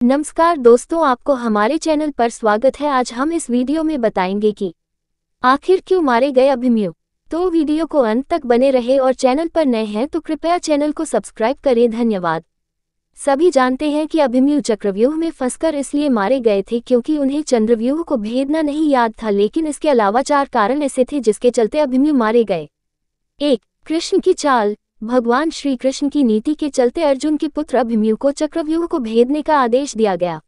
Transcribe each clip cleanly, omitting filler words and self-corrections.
नमस्कार दोस्तों, आपको हमारे चैनल पर स्वागत है। आज हम इस वीडियो में बताएंगे कि आखिर क्यों मारे गए अभिमन्यु। तो वीडियो को अंत तक बने रहे और चैनल पर नए हैं तो कृपया चैनल को सब्सक्राइब करें। धन्यवाद। सभी जानते हैं कि अभिमन्यु चक्रव्यूह में फंसकर इसलिए मारे गए थे क्योंकि उन्हें चंद्रव्यूह को भेदना नहीं याद था, लेकिन इसके अलावा 4 कारण ऐसे थे जिसके चलते अभिमन्यु मारे गए। 1. कृष्ण की चाल। भगवान श्री कृष्ण की नीति के चलते अर्जुन के पुत्र अभिमन्यु को चक्रव्यूह को भेदने का आदेश दिया गया।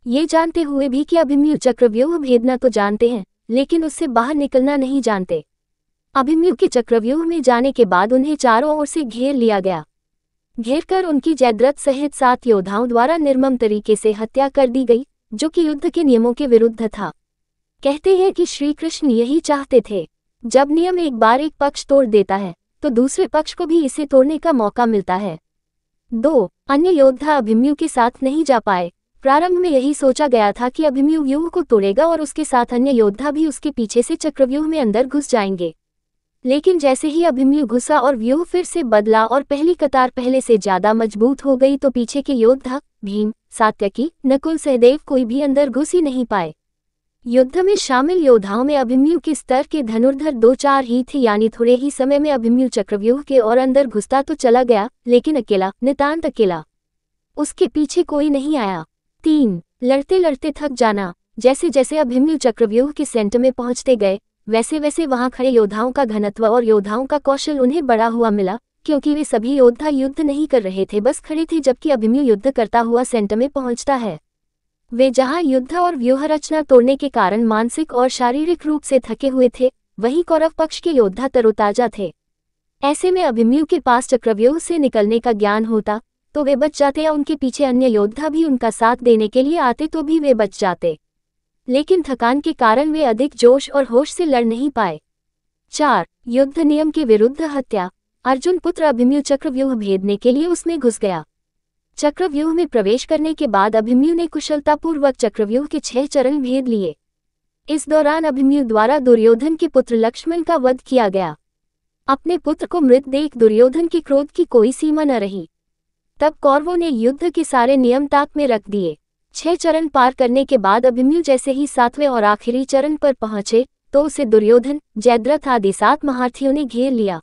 ये जानते हुए भी कि अभिमन्यु चक्रव्यूह भेदना तो जानते हैं, लेकिन उससे बाहर निकलना नहीं जानते। अभिमन्यु के चक्रव्यूह में जाने के बाद उन्हें चारों ओर से घेर लिया गया। घेरकर उनकी जयद्रथ सहित 7 योद्धाओं द्वारा निर्मम तरीके से हत्या कर दी गई, जो कि युद्ध के नियमों के विरुद्ध था। कहते हैं कि श्री कृष्ण यही चाहते थे, जब नियम एक बार एक पक्ष तोड़ देता है तो दूसरे पक्ष को भी इसे तोड़ने का मौका मिलता है। 2. अन्य योद्धा अभिमन्यु के साथ नहीं जा पाए। प्रारंभ में यही सोचा गया था कि अभिमन्यु व्यूह को तोड़ेगा और उसके साथ अन्य योद्धा भी उसके पीछे से चक्रव्यूह में अंदर घुस जाएंगे। लेकिन जैसे ही अभिमन्यु घुसा और व्यूह फिर से बदला और पहली कतार पहले से ज्यादा मजबूत हो गई तो पीछे के योद्धा भीम, सात्यकी, नकुल, सहदेव कोई भी अंदर घुस ही नहीं पाए। युद्ध में शामिल योद्धाओं में अभिमन्यु के स्तर के धनुर्धर 2-4 ही थे, यानी थोड़े ही समय में अभिमन्यु चक्रव्यूह के और अंदर घुसता तो चला गया, लेकिन अकेला, नितांत अकेला। उसके पीछे कोई नहीं आया। 3. लड़ते लड़ते थक जाना। जैसे जैसे अभिमन्यु चक्रव्यूह के सेंटर में पहुंचते गए, वैसे वैसे वहां खड़े योद्धाओं का घनत्व और योद्धाओं का कौशल उन्हें बढ़ा हुआ मिला, क्योंकि वे सभी योद्धा युद्ध नहीं कर रहे थे, बस खड़े थे, जबकि अभिमन्यु युद्ध करता हुआ सेंटर में पहुंचता है। वे जहां युद्ध और व्यूह रचना तोड़ने के कारण मानसिक और शारीरिक रूप से थके हुए थे, वहीं कौरव पक्ष के योद्धा तरोताजा थे। ऐसे में अभिमन्यु के पास चक्रव्यूह से निकलने का ज्ञान होता तो वे बच जाते, या उनके पीछे अन्य योद्धा भी उनका साथ देने के लिए आते तो भी वे बच जाते, लेकिन थकान के कारण वे अधिक जोश और होश से लड़ नहीं पाए। 4. युद्ध नियम के विरुद्ध हत्या। अर्जुन पुत्र अभिमन्यु चक्रव्यूह भेदने के लिए उसमें घुस गया। चक्रव्यूह में प्रवेश करने के बाद अभिमन्यु ने कुशलतापूर्वक चक्रव्यूह के 6 चरण भेद लिए। इस दौरान अभिमन्यु द्वारा दुर्योधन के पुत्र लक्ष्मण का वध किया गया। अपने पुत्र को मृत देख दुर्योधन के क्रोध की कोई सीमा न रही। तब कौरवों ने युद्ध के सारे नियम ताक में रख दिए। 6 चरण पार करने के बाद अभिमन्यु जैसे ही 7वें और आखिरी चरण पर पहुंचे तो उसे दुर्योधन, जयद्रथ आदि 7 महारथियों ने घेर लिया।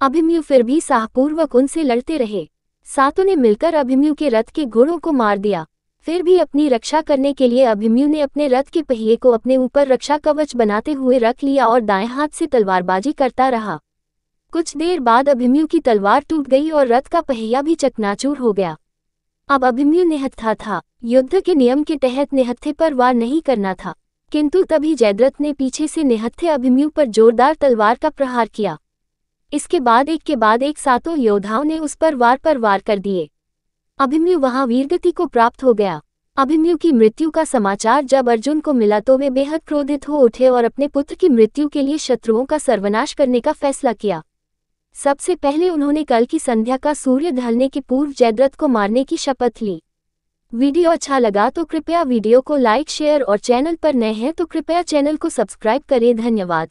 अभिमन्यु फिर भी साहपूर्वक उनसे लड़ते रहे। 7 ने मिलकर अभिमन्यु के रथ के घोड़ों को मार दिया। फिर भी अपनी रक्षा करने के लिए अभिमन्यु ने अपने रथ के पहिए को अपने ऊपर रक्षा कवच बनाते हुए रख लिया और दाएं हाथ से तलवारबाजी करता रहा। कुछ देर बाद अभिमन्यु की तलवार टूट गई और रथ का पहिया भी चकनाचूर हो गया। अब अभिमन्यु निहत्था था। युद्ध के नियम के तहत निहत्थे पर वार नहीं करना था, किंतु तभी जयद्रथ ने पीछे से निहत्थे अभिमन्यु पर जोरदार तलवार का प्रहार किया। इसके बाद एक के बाद एक 7 योद्धाओं ने उस पर वार कर दिए। अभिमन्यु वहां वीरगति को प्राप्त हो गया। अभिमन्यु की मृत्यु का समाचार जब अर्जुन को मिला तो वे बेहद क्रोधित हो उठे और अपने पुत्र की मृत्यु के लिए शत्रुओं का सर्वनाश करने का फैसला किया। सबसे पहले उन्होंने कल की संध्या का सूर्य ढलने के पूर्व जयद्रथ को मारने की शपथ ली। वीडियो अच्छा लगा तो कृपया वीडियो को लाइक, शेयर और चैनल पर नए हैं तो कृपया चैनल को सब्सक्राइब करें। धन्यवाद।